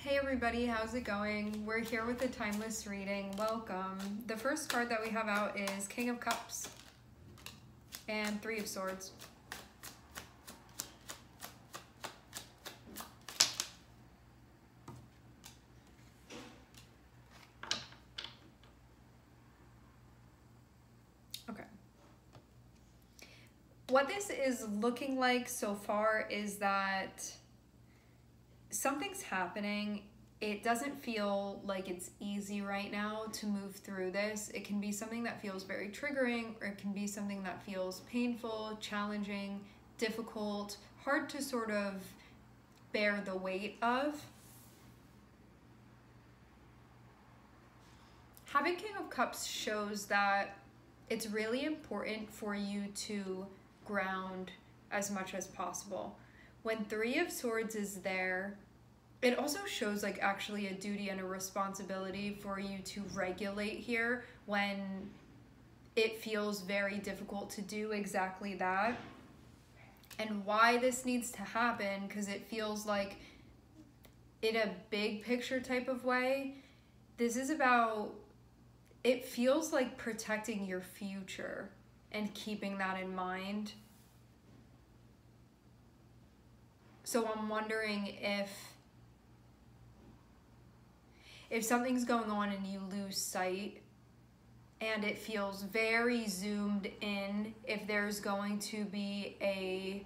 Hey everybody, how's it going? We're here with a timeless reading. Welcome. The first card that we have out is King of Cups and Three of Swords. Okay. What this is looking like so far is that something's happening. It doesn't feel like it's easy right now to move through this. It can be something that feels very triggering, or it can be something that feels painful, challenging, difficult, hard to sort of bear the weight of. Having King of Cups shows that it's really important for you to ground as much as possible. When Three of Swords is there, it also shows like actually a duty and a responsibility for you to regulate here when it feels very difficult to do exactly that. And why this needs to happen, because it feels like in a big picture type of way, this is about, it feels like protecting your future and keeping that in mind. So I'm wondering if something's going on and you lose sight and it feels very zoomed in, if there's going to be a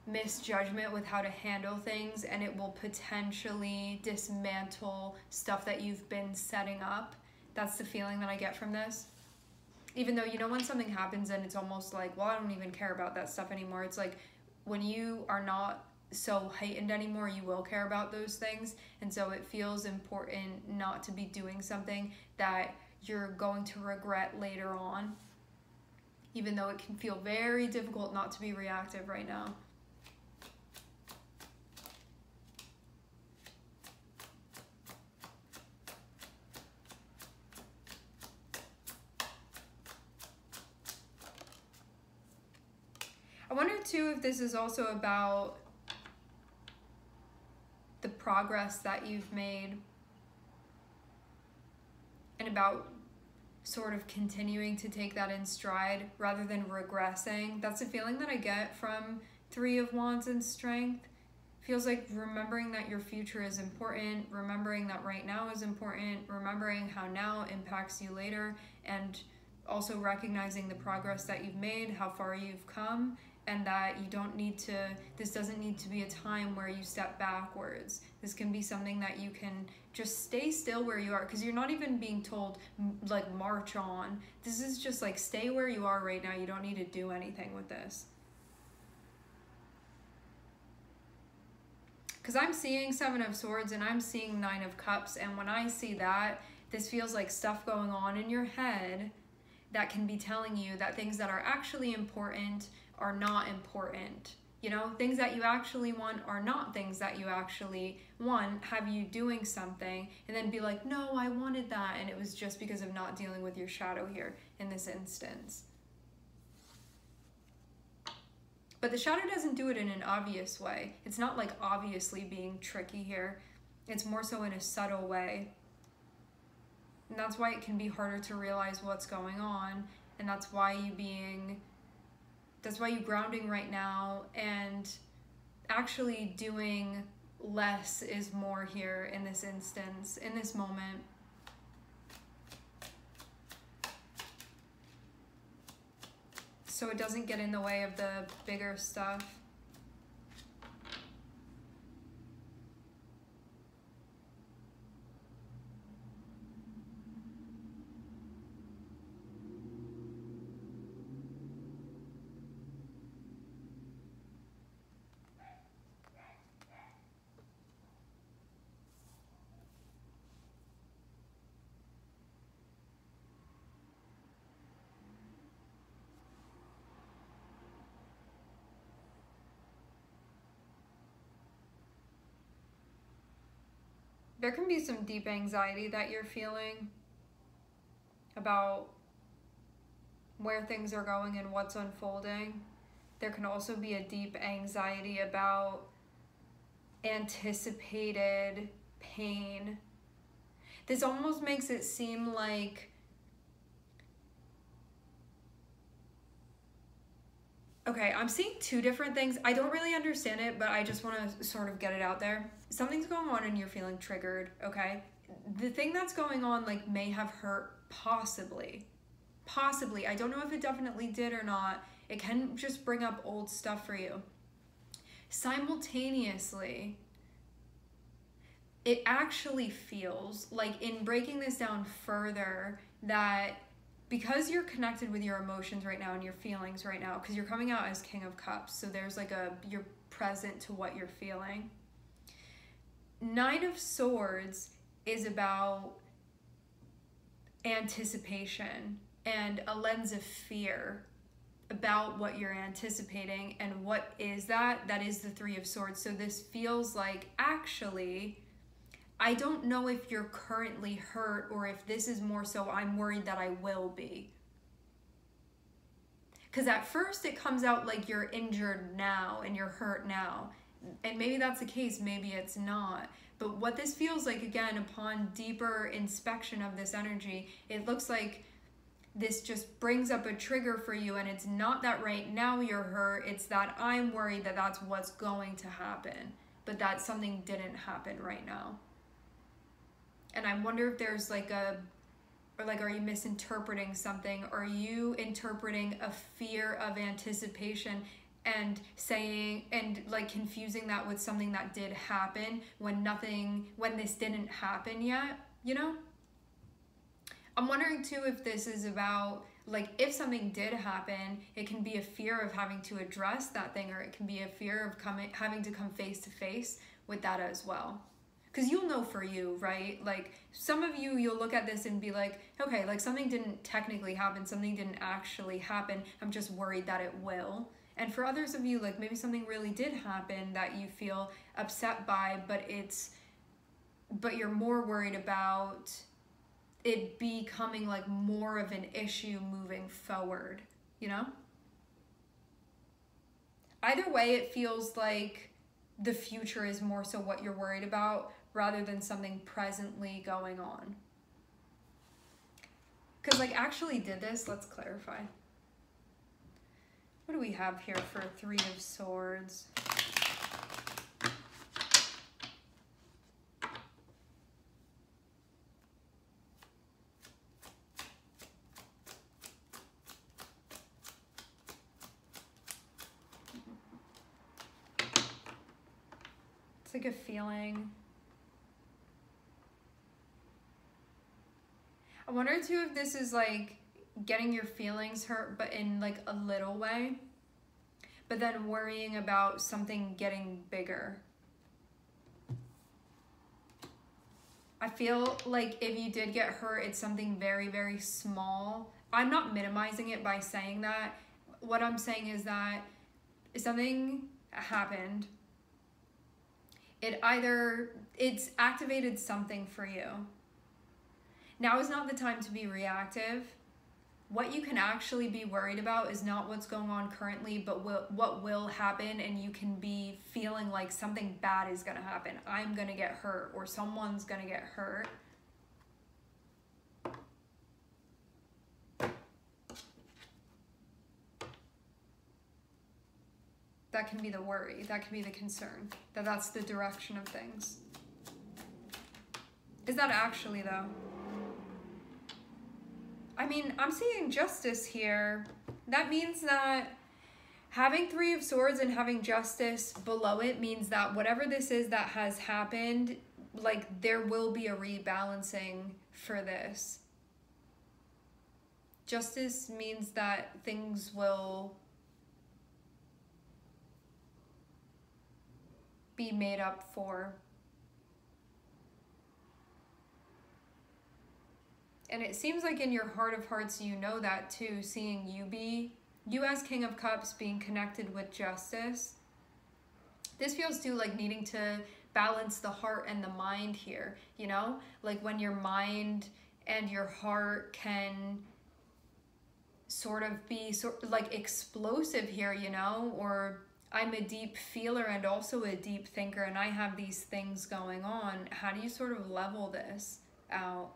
misjudgment with how to handle things and it will potentially dismantle stuff that you've been setting up. That's the feeling that I get from this. Even though, you know, when something happens and it's almost like, well, I don't even care about that stuff anymore. It's like when you are not so heightened anymore, you will care about those things. And so it feels important not to be doing something that you're going to regret later on, even though it can feel very difficult not to be reactive right now. I wonder too if this is also about the progress that you've made and about sort of continuing to take that in stride rather than regressing. That's a feeling that I get from Three of Wands and Strength. Feels like remembering that your future is important, remembering that right now is important, remembering how now impacts you later, and also recognizing the progress that you've made, how far you've come, and that you don't need to, this doesn't need to be a time where you step backwards. This can be something that you can just stay still where you are, because you're not even being told, like, march on. This is just like, stay where you are right now. You don't need to do anything with this. Because I'm seeing Seven of Swords and I'm seeing Nine of Cups, and when I see that, this feels like stuff going on in your head that can be telling you that things that are actually important are not important. You know, things that you actually want are not things that you actually want. Have you doing something and then be like, no, I wanted that, and it was just because of not dealing with your shadow here in this instance. But the shadow doesn't do it in an obvious way. It's not like obviously being tricky here. It's more so in a subtle way. And that's why it can be harder to realize what's going on, and that's why you grounding right now and actually doing less is more here in this instance, in this moment. So it doesn't get in the way of the bigger stuff. There can be some deep anxiety that you're feeling about where things are going and what's unfolding. There can also be a deep anxiety about anticipated pain. This almost makes it seem like, okay, I'm seeing two different things. I don't really understand it, but I just want to sort of get it out there. Something's going on and you're feeling triggered, okay? The thing that's going on like may have hurt, possibly. Possibly. I don't know if it definitely did or not. It can just bring up old stuff for you. Simultaneously, it actually feels like, in breaking this down further, that because you're connected with your emotions right now and your feelings right now, because you're coming out as King of Cups, so there's like you're present to what you're feeling. Nine of Swords is about anticipation and a lens of fear about what you're anticipating. And what is that? That is the Three of Swords. So this feels like, actually, I don't know if you're currently hurt or if this is more so I'm worried that I will be. Because at first it comes out like you're injured now and you're hurt now. And maybe that's the case, maybe it's not. But what this feels like, again, upon deeper inspection of this energy, it looks like this just brings up a trigger for you, and it's not that right now you're hurt, it's that I'm worried that that's what's going to happen, but that something didn't happen right now. And I wonder if there's like are you misinterpreting something? Are you interpreting a fear of anticipation and saying, and like confusing that with something that did happen when this didn't happen yet, you know? I'm wondering too if this is about, like, if something did happen, it can be a fear of having to address that thing, or it can be a fear of having to come face to face with that as well. Because you'll know for you, right? Like, some of you, you'll look at this and be like, okay, like something didn't technically happen, something didn't actually happen, I'm just worried that it will. And for others of you, like maybe something really did happen that you feel upset by, but you're more worried about it becoming like more of an issue moving forward, you know? Either way, it feels like the future is more so what you're worried about rather than something presently going on. Because like actually did this, let's clarify. What do we have here for Three of Swords? It's like a feeling. I wonder too if this is like getting your feelings hurt, but in like a little way, but then worrying about something getting bigger. I feel like if you did get hurt, it's something very, very small. I'm not minimizing it by saying that. What I'm saying is that if something happened, it's activated something for you. Now is not the time to be reactive. What you can actually be worried about is not what's going on currently, but what will happen, and you can be feeling like something bad is going to happen. I'm going to get hurt, or someone's going to get hurt. That can be the worry. That can be the concern. That's the direction of things. Is that actually, though? I mean, I'm seeing justice here. That means that having Three of Swords and having justice below it means that whatever this is that has happened, like, there will be a rebalancing for this. Justice means that things will be made up for. And it seems like in your heart of hearts, you know that too, seeing you as King of Cups being connected with justice. This feels too like needing to balance the heart and the mind here, you know? Like when your mind and your heart can sort of be like explosive here, you know? Or I'm a deep feeler and also a deep thinker, and I have these things going on. How do you sort of level this out?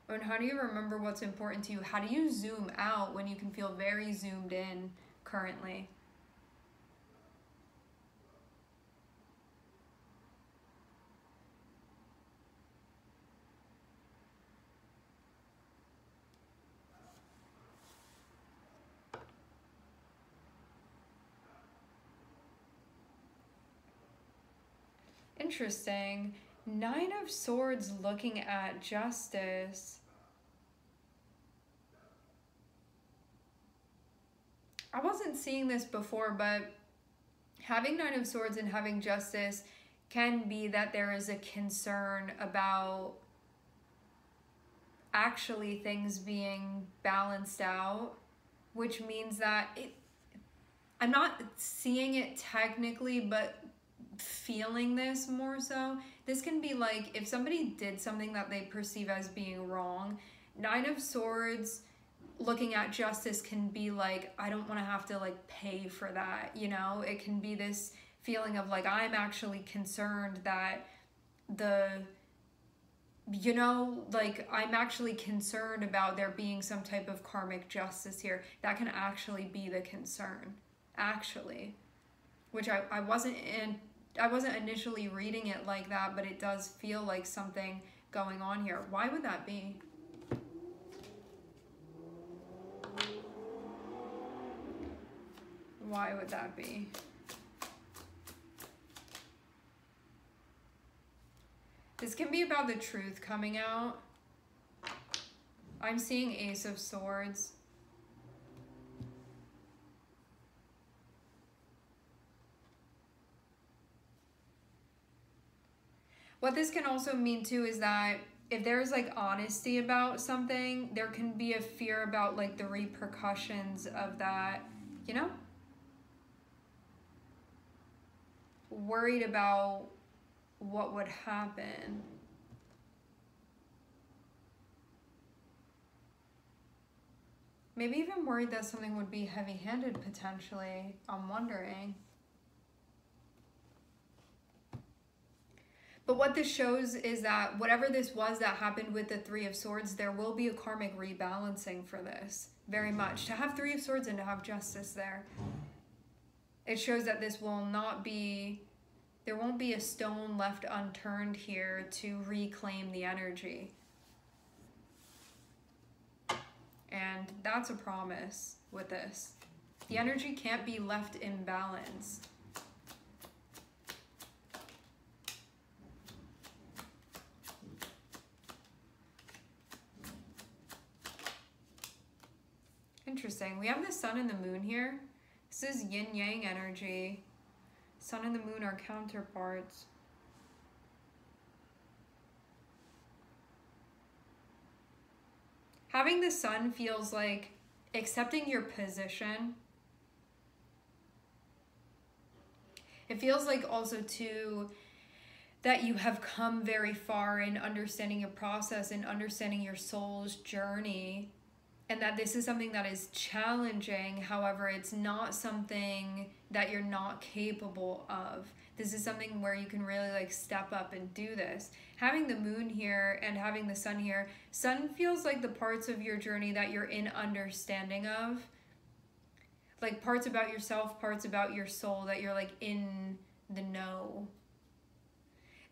And how do you remember what's important to you? How do you zoom out when you can feel very zoomed in currently? Interesting. Nine of Swords looking at justice. I wasn't seeing this before, but having Nine of Swords and having justice can be that there is a concern about actually things being balanced out, which means that I'm not seeing it technically, but feeling this more so. This can be like if somebody did something that they perceive as being wrong. Nine of Swords looking at justice can be like, I don't want to have to like pay for that, you know? It can be this feeling of like, I'm actually concerned that like I'm actually concerned about there being some type of karmic justice here. That can actually be the concern, actually, which I wasn't initially reading it like that, but it does feel like something going on here. Why would that be? Why would that be? This can be about the truth coming out. I'm seeing Ace of Swords. What this can also mean too is that if there's like honesty about something, there can be a fear about like the repercussions of that, you know? Worried about what would happen. Maybe even worried that something would be heavy-handed potentially. I'm wondering. But what this shows is that whatever this was that happened with the Three of Swords, there will be a karmic rebalancing for this. Very much. To have Three of Swords and to have justice there. It shows that this will not be... There won't be a stone left unturned here to reclaim the energy. And that's a promise with this. The energy can't be left in balance. Interesting. We have the sun and the moon here. This is yin-yang energy. Sun and the moon are counterparts. Having the sun feels like accepting your position. It feels like also too that you have come very far in understanding your process and understanding your soul's journey, and that this is something that is challenging. However, it's not something that you're not capable of. This is something where you can really like step up and do this. Having the moon here and having the sun here, sun feels like the parts of your journey that you're in understanding of. Like parts about yourself, parts about your soul that you're like in the know.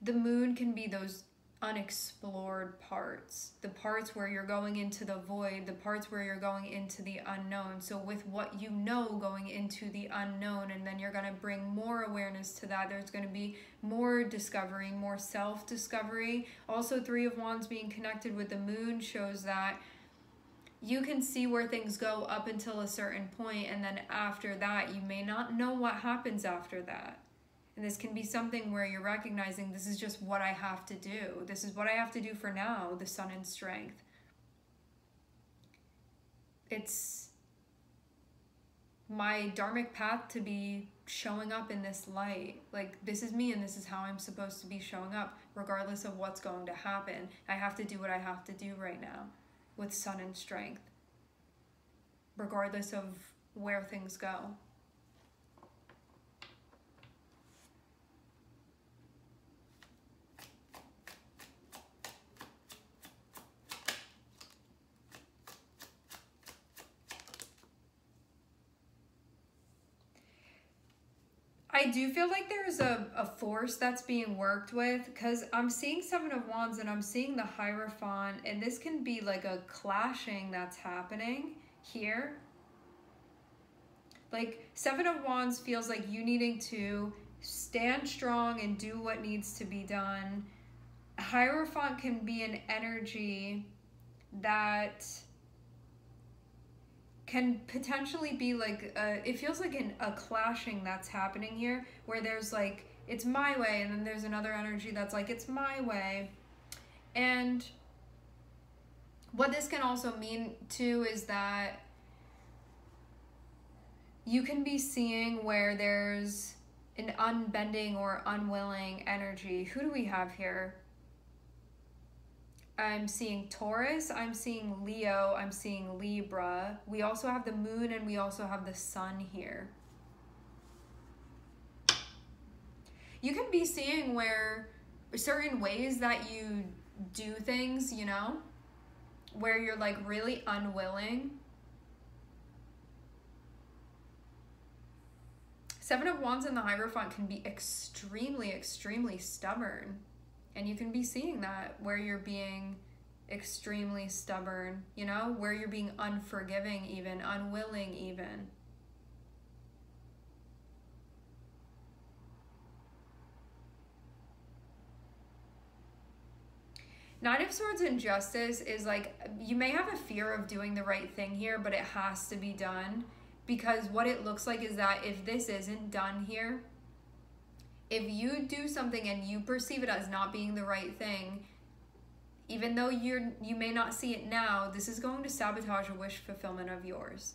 The moon can be those unexplored parts, the parts where you're going into the void, the parts where you're going into the unknown. So with what you know going into the unknown, and then you're going to bring more awareness to that, there's going to be more discovery, more self-discovery. Also, Three of Wands being connected with the moon shows that you can see where things go up until a certain point, and then after that you may not know what happens after that. And this can be something where you're recognizing this is just what I have to do. This is what I have to do for now, the sun and strength. It's my dharmic path to be showing up in this light. Like, this is me and this is how I'm supposed to be showing up, regardless of what's going to happen. I have to do what I have to do right now with sun and strength, regardless of where things go. I do feel like there's a force that's being worked with, because I'm seeing Seven of Wands and I'm seeing the Hierophant, and this can be like a clashing that's happening here. Like, Seven of Wands feels like you needing to stand strong and do what needs to be done. Hierophant can be an energy that can potentially be like, it feels like a clashing that's happening here, where there's like, it's my way, and then there's another energy that's like, it's my way. And what this can also mean too is that you can be seeing where there's an unbending or unwilling energy. Who do we have here? I'm seeing Taurus, I'm seeing Leo, I'm seeing Libra. We also have the moon and we also have the sun here. You can be seeing where certain ways that you do things, you know, where you're like really unwilling. Seven of Wands and the Hierophant can be extremely, extremely stubborn. And you can be seeing that where you're being extremely stubborn, you know, where you're being unforgiving even, unwilling even. Nine of Swords and Justice is like, you may have a fear of doing the right thing here, but it has to be done, because what it looks like is that if this isn't done here, if you do something and you perceive it as not being the right thing, even though you may not see it now, this is going to sabotage a wish fulfillment of yours.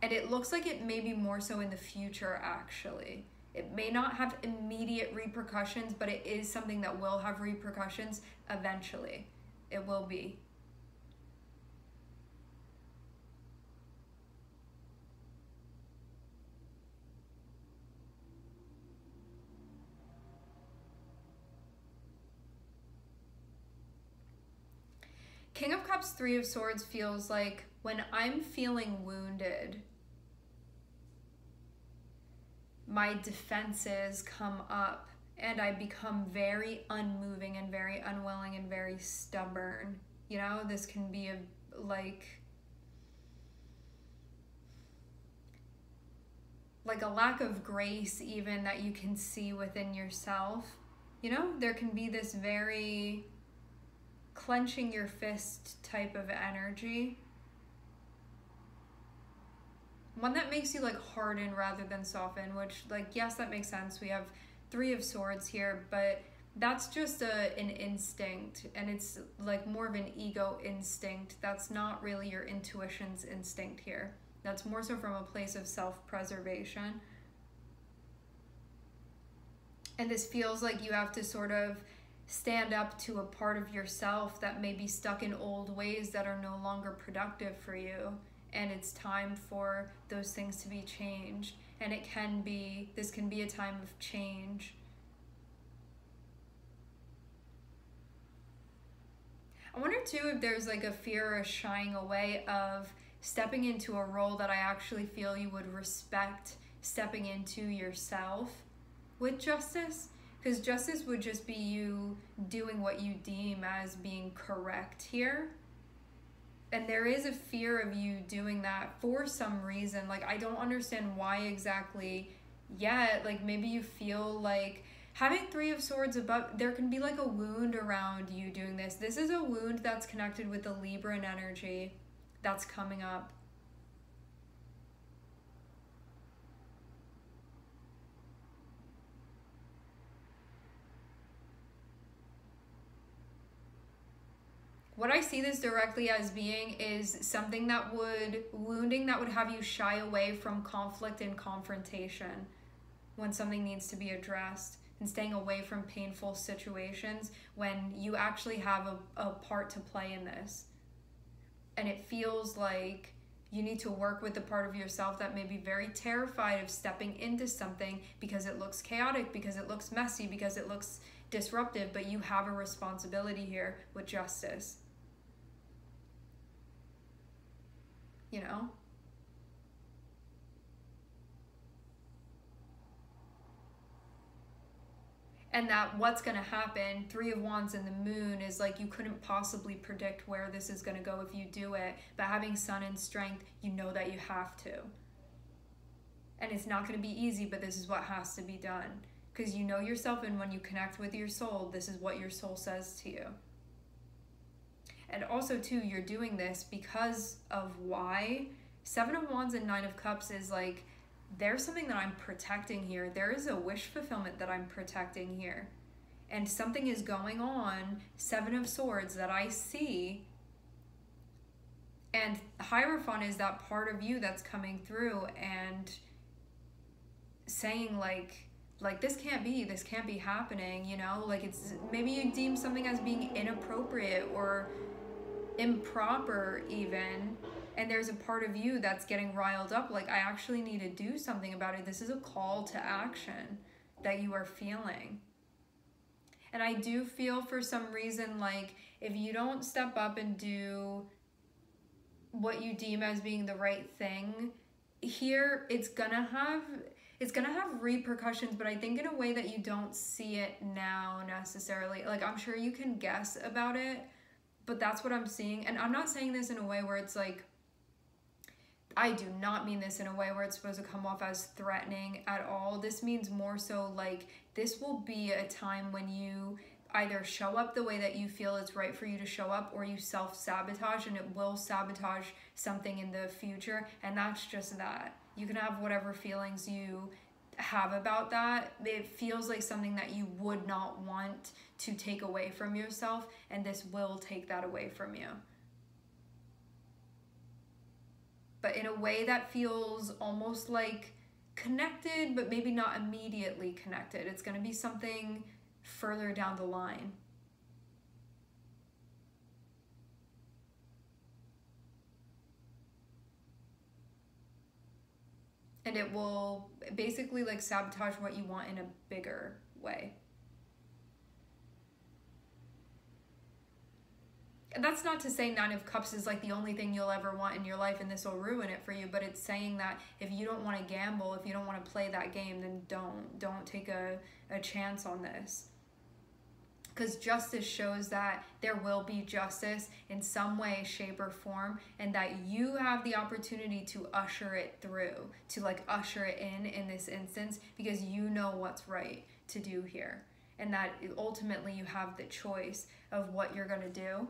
And it looks like it may be more so in the future, actually. It may not have immediate repercussions, but it is something that will have repercussions eventually. It will be. King of Cups, Three of Swords feels like when I'm feeling wounded, my defenses come up and I become very unmoving and very unwilling and very stubborn. You know, this can be like a lack of grace even that you can see within yourself. You know, there can be this very clenching your fist type of energy. One that makes you like harden rather than soften, which like, yes, that makes sense. We have Three of Swords here, but that's just an instinct, and it's like more of an ego instinct. That's not really your intuition's instinct here. That's more so from a place of self-preservation. And this feels like you have to sort of stand up to a part of yourself that may be stuck in old ways that are no longer productive for you. And it's time for those things to be changed. And this can be a time of change. I wonder too if there's like a fear or a shying away of stepping into a role that I actually feel you would respect stepping into yourself with Justice. Because Justice would just be you doing what you deem as being correct here. And there is a fear of you doing that for some reason. Like, I don't understand why exactly yet. Like, maybe you feel like having Three of Swords above, there can be like a wound around you doing this. This is a wound that's connected with the Libran energy that's coming up. What I see this directly as being is something wounding that would have you shy away from conflict and confrontation when something needs to be addressed, and staying away from painful situations when you actually have a part to play in this. And it feels like you need to work with the part of yourself that may be very terrified of stepping into something because it looks chaotic, because it looks messy, because it looks disruptive, but you have a responsibility here with Justice. You know? And that what's going to happen, Three of Wands and the Moon, is like you couldn't possibly predict where this is going to go if you do it. But having Sun and Strength, you know that you have to. And it's not going to be easy, but this is what has to be done. Because you know yourself, and when you connect with your soul, this is what your soul says to you. And also, too, you're doing this because of why. Seven of Wands and Nine of Cups is like, there's something that I'm protecting here. There is a wish fulfillment that I'm protecting here. And something is going on, Seven of Swords, that I see. And Hierophant is that part of you that's coming through and saying like this can't be happening, you know? Like, it's, maybe you deem something as being inappropriate or improper even, and there's a part of you that's getting riled up, like, I actually need to do something about it. This is a call to action that you are feeling. And I do feel, for some reason, like, if you don't step up and do what you deem as being the right thing here, it's gonna have repercussions, but I think in a way that you don't see it now necessarily. Like, I'm sure you can guess about it, but that's what I'm seeing. And I'm not saying this in a way where it's like, I do not mean this in a way where it's supposed to come off as threatening at all. This means more so like, this will be a time when you either show up the way that you feel it's right for you to show up, or you self-sabotage, and it will sabotage something in the future. And that's just that. You can have whatever feelings you have about that. It feels like something that you would not want to take away from yourself, and this will take that away from you. But in a way that feels almost like connected, but maybe not immediately connected. It's going to be something further down the line. And it will basically like sabotage what you want in a bigger way. And that's not to say Nine of Cups is like the only thing you'll ever want in your life and this will ruin it for you, but it's saying that if you don't want to gamble, if you don't want to play that game, then don't take a chance on this. Because justice shows that there will be justice in some way, shape, or form, and that you have the opportunity to usher it through, to like usher it in this instance, because you know what's right to do here. And that ultimately you have the choice of what you're going to do.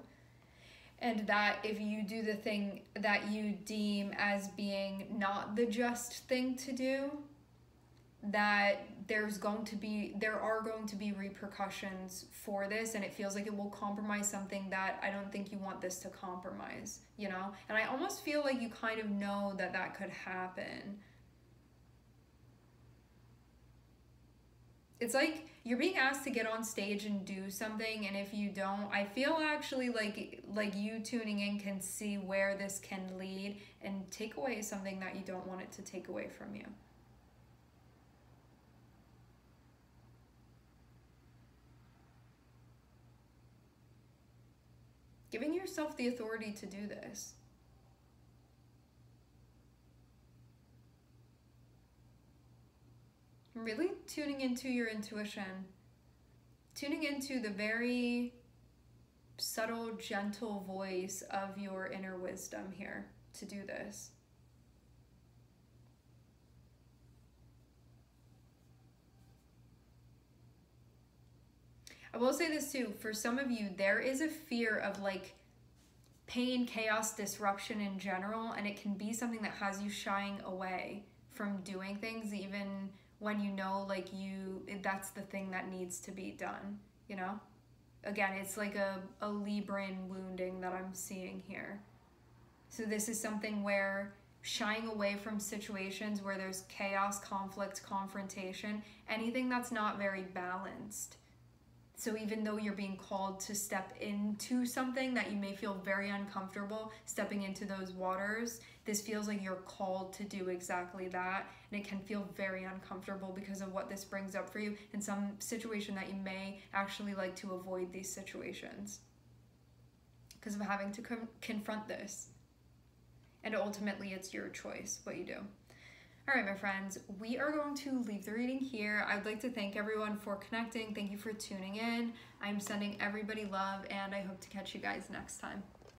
And that if you do the thing that you deem as being not the just thing to do, that there are going to be repercussions for this, and it feels like it will compromise something that I don't think you want this to compromise, you know? And I almost feel like you kind of know that that could happen. It's like you're being asked to get on stage and do something, and if you don't, I feel actually like you tuning in can see where this can lead and take away something that you don't want it to take away from you. Giving yourself the authority to do this. Really tuning into your intuition. Tuning into the very subtle, gentle voice of your inner wisdom here to do this. I will say this too, for some of you, there is a fear of like pain, chaos, disruption in general, and it can be something that has you shying away from doing things even when you know like that's the thing that needs to be done, you know? Again, it's like a Libran wounding that I'm seeing here. So this is something where shying away from situations where there's chaos, conflict, confrontation, anything that's not very balanced. So even though you're being called to step into something that you may feel very uncomfortable stepping into those waters, this feels like you're called to do exactly that. And it can feel very uncomfortable because of what this brings up for you in some situation that you may actually like to avoid these situations because of having to confront this. And ultimately, it's your choice what you do. All right, my friends, we are going to leave the reading here. I'd like to thank everyone for connecting. Thank you for tuning in. I'm sending everybody love, and I hope to catch you guys next time.